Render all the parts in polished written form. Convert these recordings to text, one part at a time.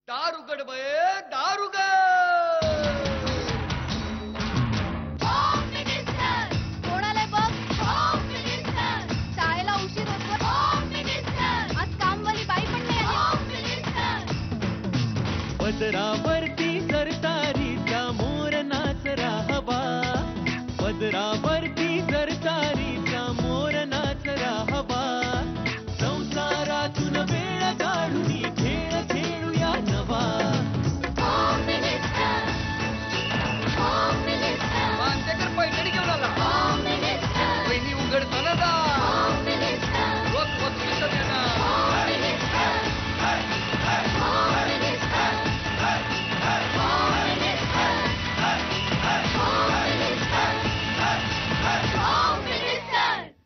दार उघड बये, दार उघड. कोणाला बघ, शाळेला उशीर होतो. आज कामवाली बाई पण नाही आली. पदरावरती सरतारीचा मोर नाच राहावा, पदरावरती सरतारीचा मोर नाच राहावा. संसारातून वेळ काढून खेळ खेळूया नवा. मानतेकर पैठणी घेऊन आला. वहिनी उघडताना जा. रोज वस्तूचं देणार.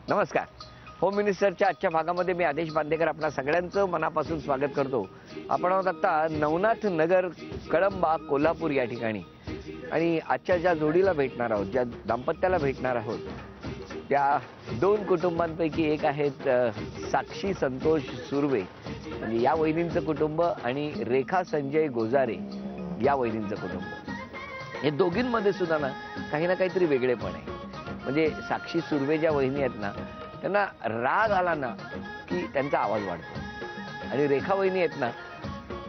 नमस्कार. होम मिनिस्टरच्या आजच्या भागामध्ये मी आदेश बांदेकर आपल्या सगळ्यांचं मनापासून स्वागत करतो. आपण आहोत आता नवनाथ नगर, कळंबा, कोल्हापूर या ठिकाणी. आणि आजच्या ज्या जोडीला भेटणार आहोत, ज्या दाम्पत्याला भेटणार आहोत, त्या दोन कुटुंबांपैकी एक आहेत साक्षी संतोष सुर्वे, म्हणजे या वहिनींचं कुटुंब, आणि रेखा संजय गोजारे या वहिनींचं कुटुंब. हे दोघींमध्ये सुद्धा ना काहीतरी वेगळेपण आहे. म्हणजे साक्षी सुर्वे ज्या वहिनी आहेत ना, त्यांना राग आला ना की त्यांचा आवाज वाढतो, आणि रेखा वहिनी आहेत ना,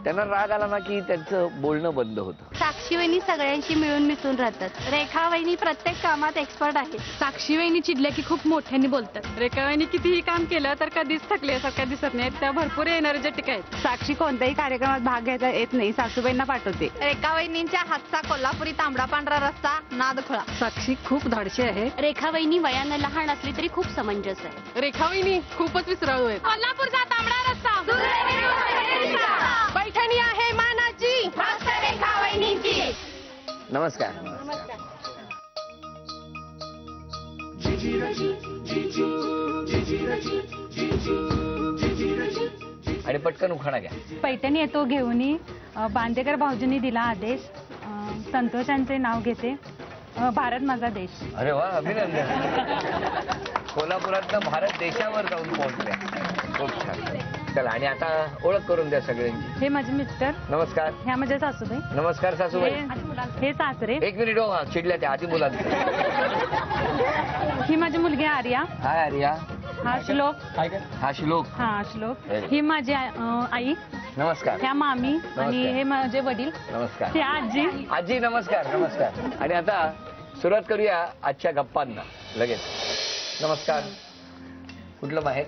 त्यांना राग आला ना की त्यांचं बोलणं बंद होतं. साक्षी वहिनी सगळ्यांशी मिळून मिसळून राहतात. रेखा वहिनी प्रत्येक कामात एक्सपर्ट आहे. साक्षी वहिनी चिडल्या की खूप मोठ्याने बोलतात. रेखा वहिनी कितीही काम केलं तर कधीच थकल्यासारख्या दिसत नाहीत. त्या भरपूर एनर्जेटिक आहेत. साक्षी कोणत्याही कार्यक्रमात भाग घ्यायचा येत नाही, सासूबाईंना पाठवते. रेखा वहिनींच्या हातचा कोल्हापुरी तांबडा पांढरा रस्सा नाद खुळा. साक्षी खूप धाडशी आहे. रेखा वहिनी वयानं लहान असली तरी खूप समंजस आहे. रेखा वहिनी खूपच विसराळू आहेत. कोल्हापूरचा तांबडा रस्सा, पैठणी आहे मानाची, फक्त रेखा वहिनींची. नमस्कार. आणि पटकन उखाणा घ्या. पैठणी येतो घेऊन. बांदेकर भाऊजींनी दिला आदेश. संतोषांचे नाव घेते. भारत माझा देश. अरे वा, अभिनंदन. कोल्हापुरातनं भारत देशावर जाऊन पोहोचल्या. खूप छान. चला, आणि आता ओळख करून द्या सगळ्यांची. हे माझे मिस्टर. नमस्कार. ह्या माझ्या सासूबाई. नमस्कार सासूबाई. हे सासरे. एक मिनिट हो, चिडल्या त्या आधी बोला. ही माझी मुलगी आर्या. हाय आर्या. हा श्लोक. हा श्लोक. हा श्लोक. ही माझी आई. नमस्कार. ह्या मामी. आणि हे माझे वडील. नमस्कार. ही आजी. आजी नमस्कार. नमस्कार. आणि आता सुरुवात करूया आजच्या गप्पांना लगेच. नमस्कार. कुठलं माहेर?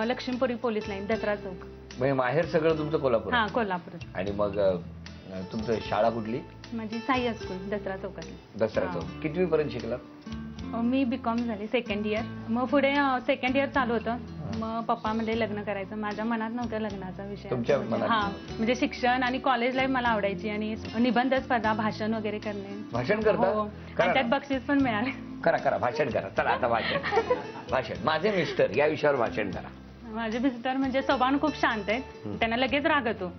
Laxmipuri police line, Dasara Chowk. म्हणजे माहेर सगळं तुमचं कोल्हापूर? हा, कोल्हापूर. आणि मग तुमचं शाळा कुठली? माझी साई हायस्कूल, दसरा चौकातली. दसरा चौक. कितवी पर्यंत शिकला? मी बीकॉम झाले, सेकंड इयर. मग पुढे सेकंड इयर चालू होतं. मग पप्पा म्हणजे लग्न करायचं. माझ्या मनात नव्हतं लग्नाचा विषय. तुमच्या मनात? हा, म्हणजे शिक्षण आणि कॉलेज लाईफ मला आवडायची, आणि निबंध स्पर्धा, भाषण वगैरे करणे. भाषण करता? हो. आणि त्यात बक्षीस पण मिळाले. करा करा, भाषण करा. चला आता भाषण. माझे मिस्टर या विषयावर भाषण करा. माझे मिस्टर म्हणजे स्वभावाने खूप शांत आहेत. त्यांना लगेच राग येतो.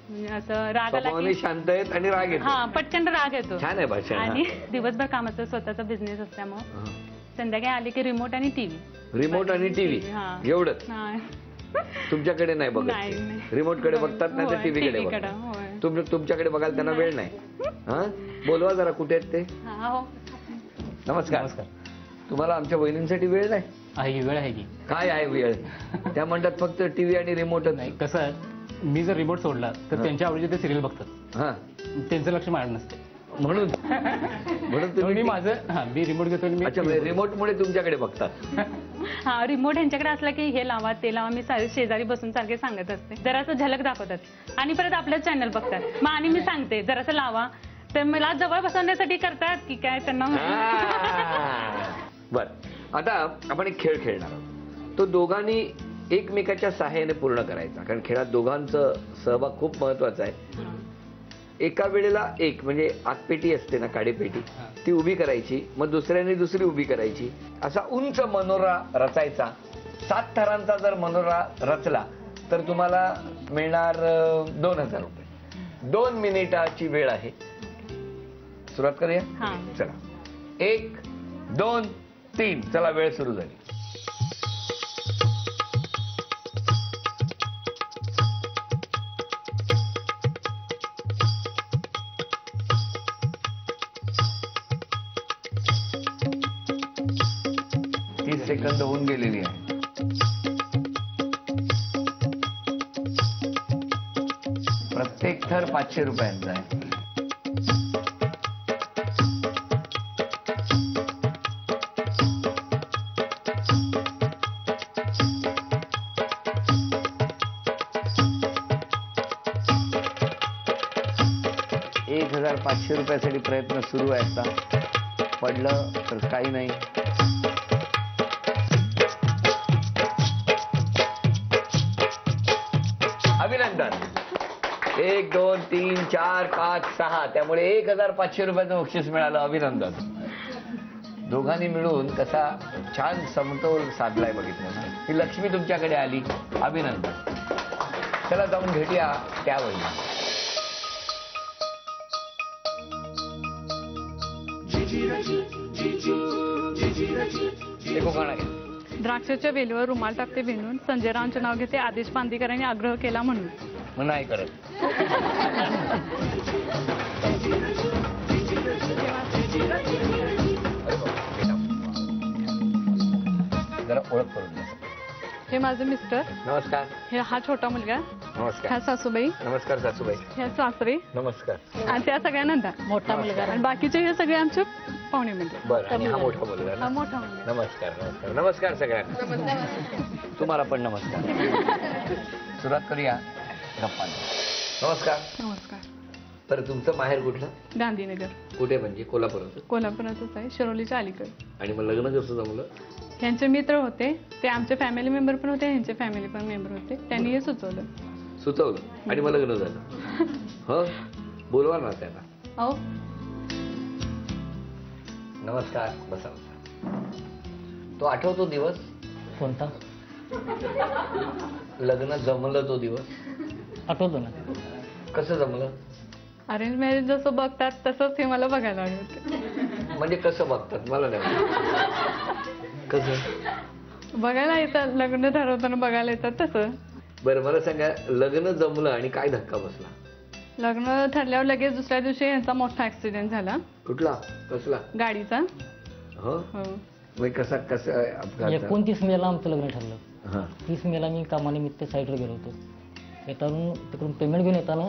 म्हणजे असं राग आला स्वभावाने की शांत आहेत आणि राग येतो. हा, पटकन राग येतो. छान आहे भाषण. आणि दिवसभर कामाचं स्वतःचा बिझनेस असल्यामुळे संध्याकाळी आले की रिमोट आणि टीव्ही. रिमोट आणि टीव्ही एवढंच? तुमच्याकडे नाही बघत? नाही. रिमोट कडे बघतात, नाही तर टीव्ही कडे बघतात. तुमच्याकडे बघायला त्यांना वेळ नाही. हा, बोलवा जरा, कुठे आहेत ते? नमस्कार. नमस्कार. तुम्हाला आमच्या वहिनींसाठी वेळ नाही? आहे, वेळ आहे की. काय आहे वेळ? त्या म्हणतात फक्त टीव्ही आणि रिमोटच. नाही, कसं आहे, मी जर रिमोट सोडला तर त्यांच्या आवडीचे ते सिरियल बघतात. हा, त्यांचं लक्ष माझ्याकडे नसते. म्हणून मी माझं मी रिमोट घेतो. अच्छा, रिमोट मुळे तुमच्याकडे बघतात. हा, रिमोट यांच्याकडे असला की हे लावा ते लावा, मी शेजारी बसून सारखे सांगत असते. जरासं झलक दाखवतात आणि परत आपलं चॅनल बघतात. मग आणि मी सांगते जरासं लावा, तर मला जवळ बसवण्यासाठी करतात की काय त्यांना. बर, आता आपण एक खेळ खेळणार आहोत. तो दोघांनी एकमेकाच्या सहाय्याने पूर्ण करायचा, कारण खेळात दोघांचं सहभाग खूप महत्वाचा आहे. एका वेळेला एक, म्हणजे आगपेटी असते ना, काडीपेटी, ती उभी करायची, मग दुसऱ्याने दुसरी उभी करायची, असा उंच मनोरा रचायचा. 7 थरांचा जर मनोरा रचला तर तुम्हाला मिळणार 2000 रुपये. 2 मिनिटाची वेळ आहे. सुरुवात करूया. चला, 1 2 3. चला, वेळ सुरू झाली. सेकंद होऊन गेलेली आहे. प्रत्येक थर 500 रुपयांचा आहे. ₹1,500 प्रयत्न सुरू आहे. आता पडलं तर काही नाही. अभिनंदन. 1 2 3 4 5 6 त्यामुळे ₹1,500 बक्षीस मिळालं. अभिनंदन. दोघांनी मिळून कसा छान समतोल साधलाय बघितलं ना. ही लक्ष्मी तुमच्याकडे आली. अभिनंदन. चला जाऊन भेटूया त्यावेळी. देखो गाणं घ्या. द्राक्षाच्या वेलीवर रुमाल टाकते विणून संजय रावांचे नाव घेते आदेश बांदेकरांनी आग्रह केला म्हणून. मग नाही करत. जरा ओळख करून द्या. हे माझे मिस्टर. नमस्कार. हे हा छोटा मुलगा. नमस्कार. ह्या सासूबाई. नमस्कार सासूबाई. ह्या सासरे. नमस्कार. आणि त्या सगळ्या नंदा. मोठा मुलगा. आणि बाकीचे हे सगळे आमचे पाहुणे म्हणजे. बरं. आणि हा मोठा मुलगा हा ना. मोठा मुलगा. नमस्कार. नमस्कार. नमस्कार सगळ्यांना. तुम्हाला पण नमस्कार. सुरुवात करूया गप्पांना. नमस्कार. नमस्कार. तर तुमचं माहेर कुठलं? गांधीनगर. कुठे म्हणजे? कोल्हापुरात. कोल्हापुरातच आहे. शिरोलीच्या अलीकडे. आणि मग लग्न कसं जमलं? ह्यांचे मित्र होते ते आमचे फॅमिली मेंबर पण होते ह्यांचे फॅमिली पण मेंबर होते त्यांनी हे सुचवलं. सुचवलं आणि मग लग्न झालं. हो बोलवा ना त्यांना. अहो नमस्कार. बसा बसा. तो आठवतो दिवस कोणता? लग्न जमलं तो दिवस आठवतो ना. कसं जमलं? अरेंज मॅरेज जसं बघतात तसंच हे मला बघायला आले होते. म्हणजे कसं बघतात मला नाही माहिती. कसं बघायला येतात लग्न ठरवताना बघायला येतात तसं. बरं मला सांगा लग्न जमलं आणि काय धक्का बसला? लग्न ठरल्यावर लगेच दुसऱ्या दिवशी यांचा मोठा ऍक्सिडेंट झाला. कुठला? कसला? गाडीचा. हो हो. मग कसा कसं अपघात? 29 मेला आमचं लग्न ठरलं. हा 30 मेला मी कामानिमित्त साईडवर गेलो होतो. येताना तिकडून पेमेंट घेऊन येताना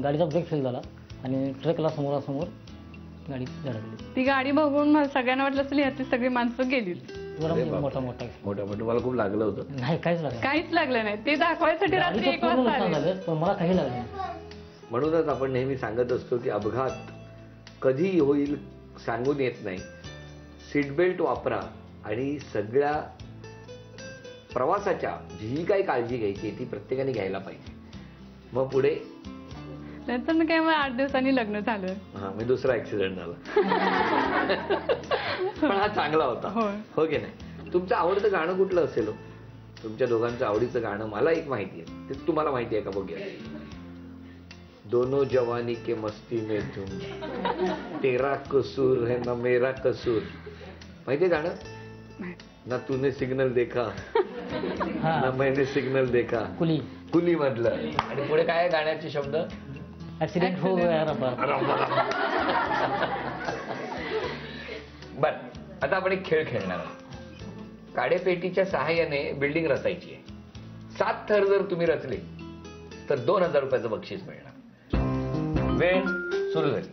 गाडीचा ब्रेक फेल झाला आणि ट्रकला समोरासमोर गाडी धडकली. ती गाडी बघून मला सगळ्यांना वाटलं असेल ह्यातली सगळी माणसं गेलीच. जरा मोठा मोठा मोठा पण तुम्हाला खूप लागलं होतं? नाही काहीच लागलं. काहीच लागलं नाही. ते दाखवायसाठी रात्री गाडीचं 1 पूर्ण वाजता नुकसान आले. झालं पण मला काही लागलं नाही. म्हणूनच आपण नेहमी सांगत असतो की अपघात कधी होईल सांगून येत नाही. सीट बेल्ट वापरा आणि सगळ्या प्रवासाच्या जी काही काळजी घ्यायची ती प्रत्येकाने घ्यायला पाहिजे. मग पुढे नंतर काय मग 8 दिवसांनी लग्न झालं. हा मी दुसरा ऍक्सिडेंट झाला. पण हा चांगला होता. हो की नाही? तुमचं आवडतं गाणं कुठलं असेल? तुमच्या दोघांचं आवडीचं गाणं मला एक माहिती आहे. ते तुम्हाला माहिती आहे का बघूया. दोनों जवानी के मस्ती में तुम तेरा कसूर है ना मेरा कसूर. माहितीये गाणं? ना तूने सिग्नल देखा ना मैंने सिग्नल देखा. कुली कुली मधलं. आणि पुढे काय गाण्याचे शब्द? ऍक्सिडेंट हो गया रब्बा. बर आता आपण एक खेळ खेळणार आहोत. काडेपेटीच्या सहाय्याने बिल्डिंग रचायची आहे. 7 थर जर तुम्ही रचले तर ₹2,000 बक्षीस मिळणार. वेळ सुरू झाली.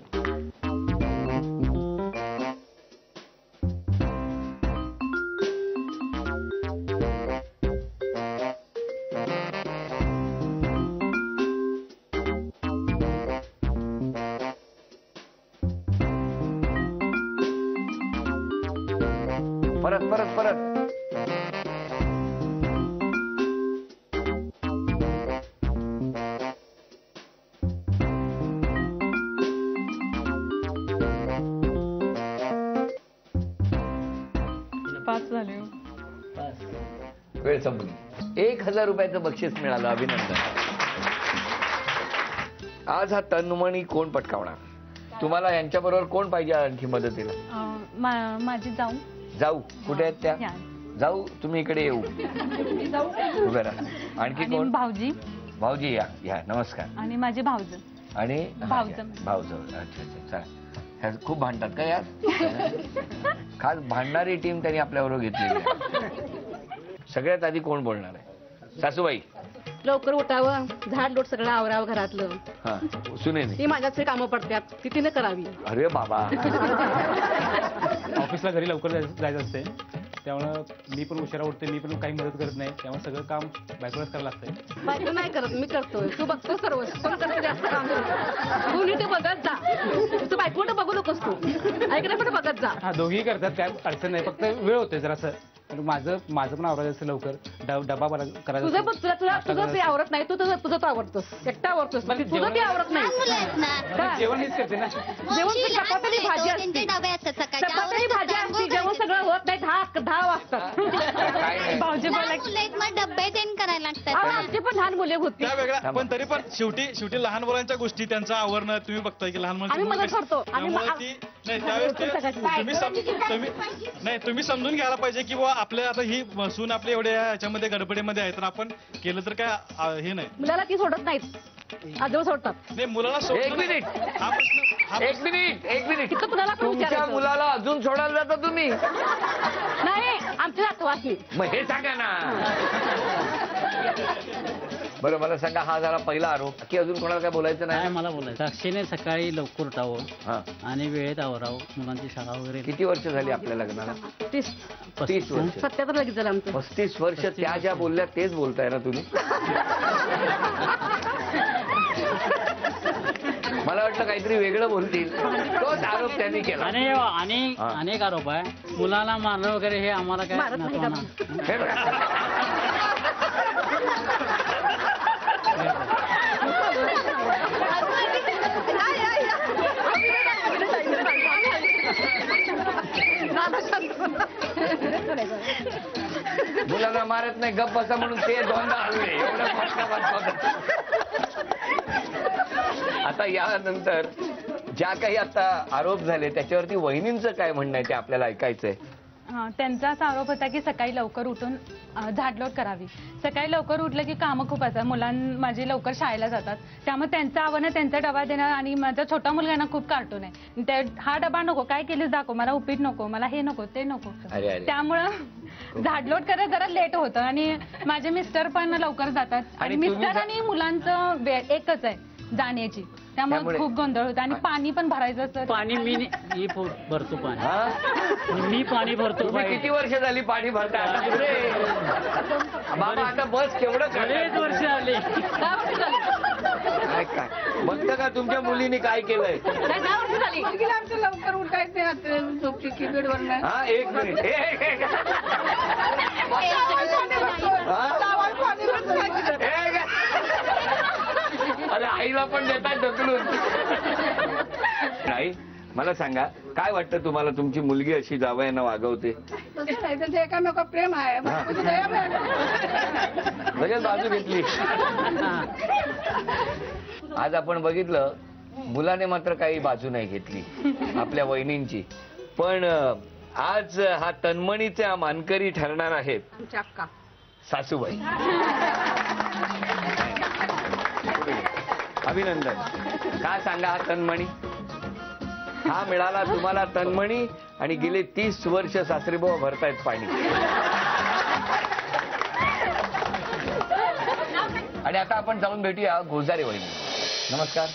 परत परत परत. वेळ संपली. ₹1,000 बक्षीस मिळालं. अभिनंदन. आज हा तन्मणी कोण पटकावणार? तुम्हाला यांच्याबरोबर कोण पाहिजे आणखी मदतीला? माझी जाऊ. जाऊ कुठे आहेत त्या? जाऊ तुम्ही इकडे येऊ. उभे राहा. आणखी कोण? भाऊजी. भाऊजी या या. नमस्कार. आणि माझे भाऊज. आणि भाऊज. भाऊज. अच्छा अच्छा. खूप भांडतात का यार? खास भांडणारी टीम त्यांनी आपल्याबरोबर घेतलेली आहे. सगळ्यात आधी कोण बोलणार आहे? सासूबाई. लवकर उठावं, झाड लोट सगळं आवरावं घरातलं. हा सुनेने. ती माझ्याच कामं पडतात ती तिने करावी. अरे बाबा. ऑफिसला घरी लवकर जायचं असते, त्यामुळं मी पण उशिरा उठते, मी पण काही मदत करत नाही, त्यामुळे सगळं काम बायकोलाच करायला लागतंय. बायको नाही करत, मी करतोय. तू बघतो सर्व कोण करतो जास्त काम. तू नीट बघत जा. तू बायकोकडे बघू नकोस तू. ऐकलं पण बघत जा. हा दोघेही करतात, काय अडचण नाही, फक्त वेळ होते जरासं. माझं पण आवरायचं असतं लवकर, डबा करायचा तुझं पण तुझं ते आवरत नाही. तू तुझं तुझं तू आवडतोस, एकटा आवडतोस. तुझं ते आवडत नाही. जेवण मीच करते ना. जेवण चपाती भाजी असते, चपाती भाजी असते, जेवण सगळं होत नाही. 10 वाजतात. भाऊजी बोला डब्बे देण करायला लागतात. आमची पण लहान मुले होती. त्या वेगळ्या, पण तरी पण शेवटी लहान मुलांच्या गोष्टी त्यांचं आवरणं तुम्ही बघताय की लहान आम्ही मदत करतो. तुम्ही समजून घ्यायला पाहिजे की बुवा आपल्या आता ही सून आपल्या एवढ्या ह्याच्यामध्ये गडबडीमध्ये आहे, तर आपण केलं तर काय हे नाही. मुलाला ती सोडत नाहीत, आजोबा सोडतात. नाही मुलाला एक मिनिट. हा प्रश्न एक मिनिट. तिथं कुणाला पण तुमच्या विचारायचं. मुलाला अजून सोडायला जाता तुम्ही? नाही, आमच्या जातो वाचली. मग हे सांगा ना. बरं मला सांगा, हा झाला पहिला आरोप की अजून कोणाला काय बोलायचं काय नाही? मला बोलायचं, साक्षीने सकाळी लवकर उठावं हा. आणि वेळेत आवरावं, मुलांची शाळा वगैरे. किती वर्ष झाली आपल्या लग्नाला? 30 30 वर्ष. 77 लगेच झालं आमचं. 35 वर्ष त्या ज्या बोलल्या तेच बोलताय ना तुम्ही? मला वाटलं काहीतरी वेगळं बोलतील, तोच आरोप त्यांनी केला. आणि अनेक आरोप आहे. मुलाला मारणं वगैरे हे आम्हाला काय मारत नाही का? हे बघा. मुलांना मारत नाही, गप्प बसा म्हणून ते दोनदा हल्ले. एवढं आता यानंतर ज्या काही आता आरोप झाले त्याच्यावरती वहिनींचं काय म्हणणं आहे ते आपल्याला ऐकायचंय. त्यांचा असा आरोप होता की सकाळी लवकर उठून झाडलोट करावी. सकाळी लवकर उठलं की कामं खूप असतात, माझी लवकर शाळेला जातात, त्यामुळे त्यांचं आवडणं, त्यांचा डबा देणं. आणि माझा छोटा मुलगा आहे ना, खूप कार्टून आहे. हा डबा नको, काय केलीस दाखव, मला उपीट नको, मला हे नको ते नको. त्यामुळं झाडलोट करत जरा लेट होतं. आणि माझे मिस्टर पण लवकर जातात, आणि मिस्टर आणि मुलांचं वेळ एकच आहे जाण्याची, त्यामुळे खूप गोंधळ होतो. आणि पाणी पण भरायचं असतं. पाणी मी भरतो, पाणी मी पाणी भरतो. किती वर्ष झाली पाणी भरता? बाबा आता बस केवढं बरेच वर्ष आले. काय काय बघतं का तुमच्या मुलीने काय केलंय? लवकर उठायचं. हा एक मिनिट. अरे आईला पण देतात ढकलून. नाही मला सांगा, काय वाटतं तुम्हाला, तुमची मुलगी अशी जावयानं वागवते? तसं नाही, त्यांचं एकामेका प्रेम आहे. लगेच बाजू घेतली. आज आपण बघितलं, मुलाने मात्र काही बाजू नाही घेतली आपल्या वहिनींची. पण आज हा तन्मणीचा मानकरी ठरणार आहेत सासूबाई. अभिनंदन. काय सांगा, हा तन्मणी हा मिळाला तुम्हाला तन्मणी, आणि गेले 30 वर्ष सासरेबुवा भरतायत पाणी. आणि आता आपण जाऊन भेटूया गोजारे वहिनी. नमस्कार.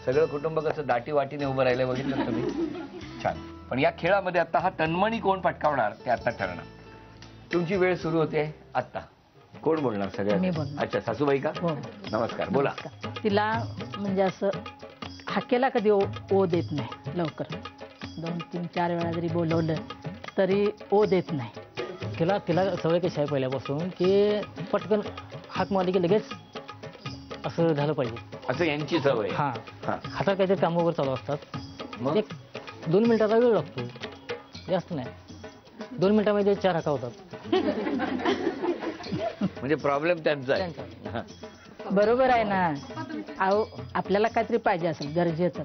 सगळं कुटुंब कसं दाटी वाटीने उभं राहिलंय बघितलं तुम्ही, छान. पण या खेळामध्ये आता हा तन्मणी कोण पटकावणार ते आता ठरणार. तुमची वेळ सुरू होते आता. कोण बोलणार सगळ्यात? अच्छा सासूबाई का? नमस्कार, बोला. तिला म्हणजे असं हाकेला कधी ओ देत नाही लवकर. 2-3-4 वेळा जरी बोलवलं तरी ओ देत नाही. तिला सवय कशी आहे पहिल्यापासून की पटकन हाक मारली की लगेच असं झालं पाहिजे, असं यांची सवय. हा, हातात काहीतरी कामं वगैरे चालू असतात. एक 2 मिनिटाचा वेळ लागतो, जास्त नाही. 2 मिनिटामध्ये 4 हाका होतात. म्हणजे प्रॉब्लेम त्यांचा आहे. बरोबर आहे ना. अहो आपल्याला काहीतरी पाहिजे असेल गरजेचं,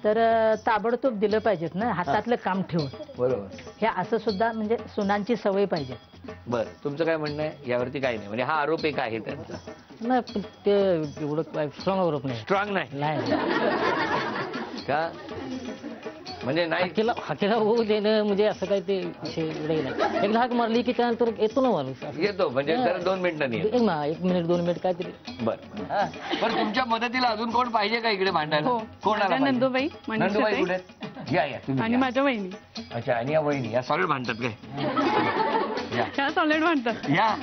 तर ताबडतोब दिलं पाहिजेत ना, हातातलं काम ठेवून. बरोबर. हे असं सुद्धा म्हणजे सुनांची सवय पाहिजे. बरं, तुमचं काय म्हणणं आहे यावरती? काही नाही म्हणजे हा आरोप एक आहे त्यांचा. नाही, ते एवढं स्ट्रॉंग आरोप नाही. स्ट्रॉंग नाही. का म्हणजे नाही हाकेला होऊ देणं म्हणजे असं काय ते विषय वेगळे नाही. एकदा हाक मारली की त्यानंतर येतो ना माणूस येतो म्हणजे जरा 2 मिनिटांनी येतो. 1 मिनिट 2 मिनिट काहीतरी. बरं पण तुमच्या मदतीला अजून कोण पाहिजे का इकडे भांडायला? कोण आला? नंदुबाई नंदुबाई कुठे आहेत? या तुम्ही आणि या. माझ्या वहिनी. अच्छा आणि या वहिनी या सॉलिड भांडतात काय? या त्या सॉलिड म्हणतात. या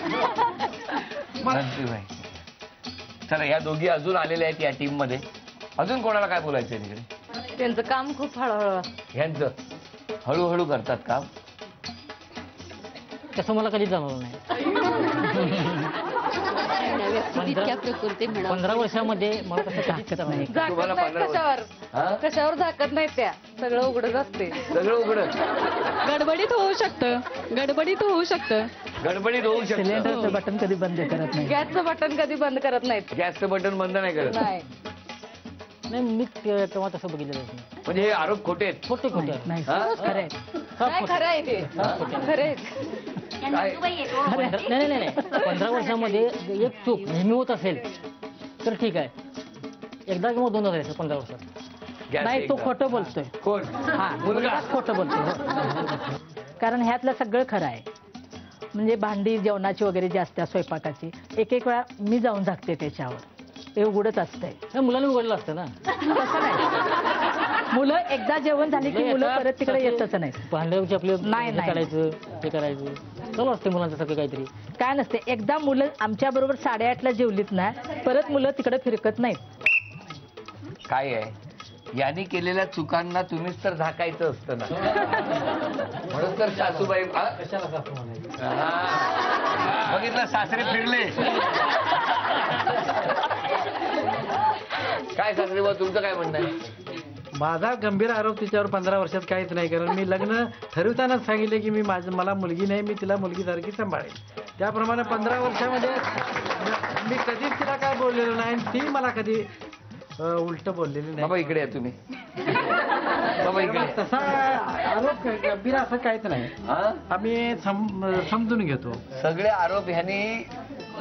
नंदुबाई. चला या दोघी अजून आलेल्या आहेत या टीम मध्ये. अजून कोणाला काय बोलायचंय तिकडे? त्यांचं काम खूप हळूहळू. ह्यांचं हळूहळू करतात काम. तसं मला कधीच जाणवलं नाही. 15 वर्षामध्ये मला कसं झाकत नाही. तुम्हाला 15 कशावर हा? कशावर झाकत नाही त्या. सगळं उघडच असते. सगळं उघडत. गडबडीत होऊ शकतं. गडबडीत होऊ शकतं. गडबडीत होऊ शकतं. सिलेंडरचं बटन कधी बंद करत नाही. गॅसचं बटन कधी बंद करत नाहीत. गॅसचं बटन बंद नाही करत. नाही. नाही मी तेव्हा तसं बघितलेलं नाही. म्हणजे हे आरोप खोटे आहेत. खोटे खोटे आहेत. नाही हा? खरं आहे. नाही खरं आहे ते. खरं आहे. काय? नाही 15 वर्षामध्ये एक चूक नेहमी होत असेल तर ठीक आहे. एकदा किंवा 2दा जायचं 15 वर्षात. गॅस नाही तो एकदा. खोटं बोलतोय. कोण? हा मुलगा. खोटं बोलतोय. कारण ह्यातलं सगळं खरं आहे. म्हणजे भांडी जेवणाची वगैरे जे असते स्वयंपाकाची एक वेळा मी जाऊन झाकते त्याच्यावर. ते उघडत असतंय. मुलांनी उघडलं असतं ना. तसं नाही. मुलं एकदा जेवण झाली की मुलं परत तिकडे येतच नाही. भांड्यावरची आपले नाही. करायचं ते करायचं चालू असते मुलांचं सगळं काहीतरी. काय नसते. एकदा मुलं आमच्या बरोबर 8:30ला जेवलीत ना परत मुलं तिकडे फिरकत नाहीत. काय आहे यांनी केलेल्या चुकांना तुम्हीच तर झाकायचं असतं ना. म्हणून तर सासूबाई बघितलं सासरे फिरले. काय सासरे बा तुमचं काय म्हणणं आहे? माझा गंभीर आरोप तिच्यावर 15 वर्षात काहीच नाही. कारण मी लग्न ठरवतानाच सांगितले की मला मुलगी नाही, मी तिला मुलगीसारखी सांभाळेल. त्याप्रमाणे 15 वर्षामध्ये मी कधीच तिला काय बोललेलो नाही. ती मला कधी उलट बोललेली नाही. बाबा इकडे या तुम्ही. बाबा इकडे. तसा आरोप गंभीर असं काहीच नाही. आम्ही समजून घेतो. सगळे आरोप ह्यांनी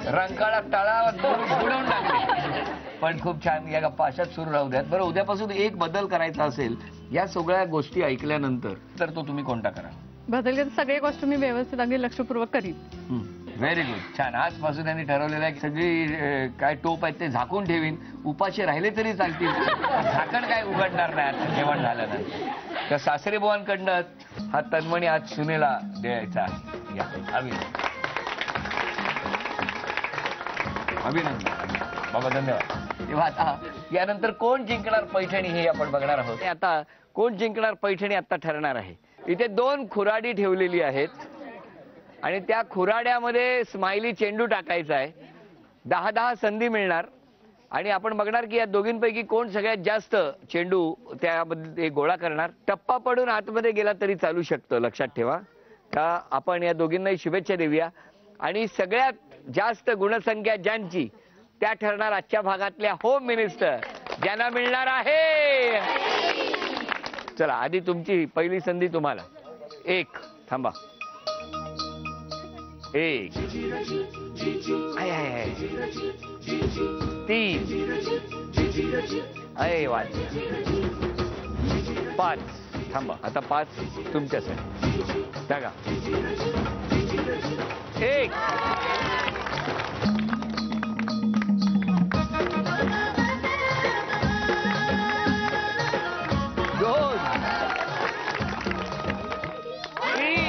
रंकाळा टाळावर बुडवून टाकले. पण खूप छान या गप्पा अशाच सुरू राहू द्यात. बरं उद्यापासून एक बदल करायचा असेल या सगळ्या गोष्टी ऐकल्यानंतर तर तो तुम्ही कोणता करा? बदल सगळ्या गोष्टी मी व्यवस्थित अगदी लक्षपूर्वक करीन. Very good. छान. आजपासून त्यांनी ठरवलेलं आहे सगळी काय टोप आहेत ते झाकून ठेवीन. उपाशी राहिले तरी चालतील. झाकण काय उघडणार नाही आता जेवण झाल्यानंतर. त्या सासरे बुवांकडनं हा तन्मणी आज सुनेला द्यायचा आहे. या अभिनंदन बाबा धन्यवाद. तेव्हा आता यानंतर कोण जिंकणार पैठणी हे आपण बघणार आहोत. आता कोण जिंकणार पैठणी आता ठरणार आहे. इथे 2 खुराडी ठेवलेली आहेत आणि त्या खुराड्यामध्ये स्माइली चेंडू टाकायचा आहे. 10-10 संधी मिळणार आणि आपण बघणार की या दोघींपैकी कोण सगळ्यात जास्त चेंडू त्यामध्ये गोळा करणार. टप्पा पडून आतमध्ये गेला तरी चालू शकतं. लक्षात ठेवा का आपण या दोघींनाही शुभेच्छा देऊया. आणि सगळ्यात जास्त गुणसंख्या ज्यांची त्या ठरणार आजच्या भागातल्या होम मिनिस्टर ज्यांना मिळणार आहे. चला आधी तुमची पहिली संधी तुम्हाला. 1 थांबा. 1 3 अय वाच 5 थांबा. आता 5 तुमच्यासाठी टाका. 1 2 3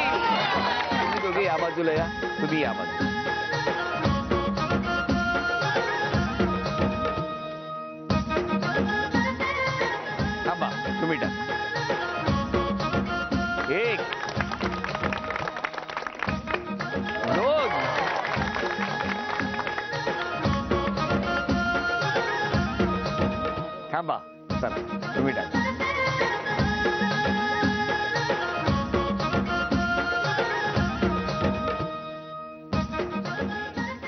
तुम्ही दोघे या बाजूला या. तुम्ही या बाजूला. थांबा तुम्ही टाका. 1 2 थांबा. चला तुम्ही टाका.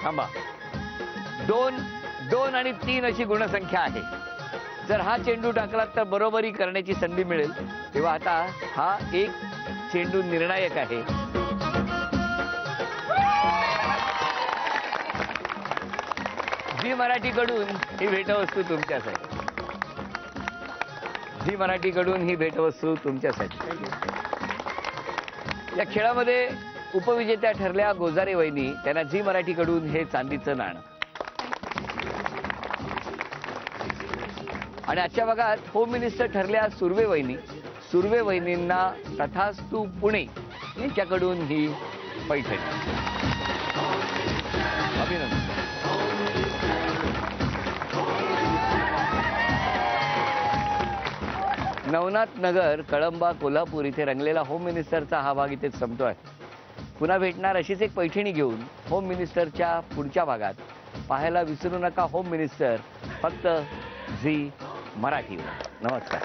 थांबा. 2 आणि 3 अशी गुणसंख्या आहे. जर हा चेंडू टाकला तर बरोबरी करण्याची संधी मिळेल. तेव्हा आता हा एक चेंडू निर्णायक आहे. झी मराठीकडून ही भेटवस्तू तुमच्यासाठी. झी मराठीकडून ही भेटवस्तू तुमच्यासाठी. या खेळामध्ये उपविजेत्या ठरल्या गोजारे वहिनी. त्यांना झी मराठीकडून हे चांदीचं नाणं. आणि आजच्या भागात होम मिनिस्टर ठरल्या सुर्वे वहिनी. सुर्वे वहिनींना तथास्तु पुणे यांच्याकडून ही पैठणी. अभिनंदन. नवनाथ नगर, कळंबा, कोल्हापूर इथे रंगलेला होम मिनिस्टरचा हा भाग इथेच संपतोय. पुन्हा भेटणार अशीच एक पैठणी घेऊन होम मिनिस्टरच्या पुढच्या भागात. पाहायला विसरू नका होम मिनिस्टर, फक्त झी मराठीवर. नमस्कार.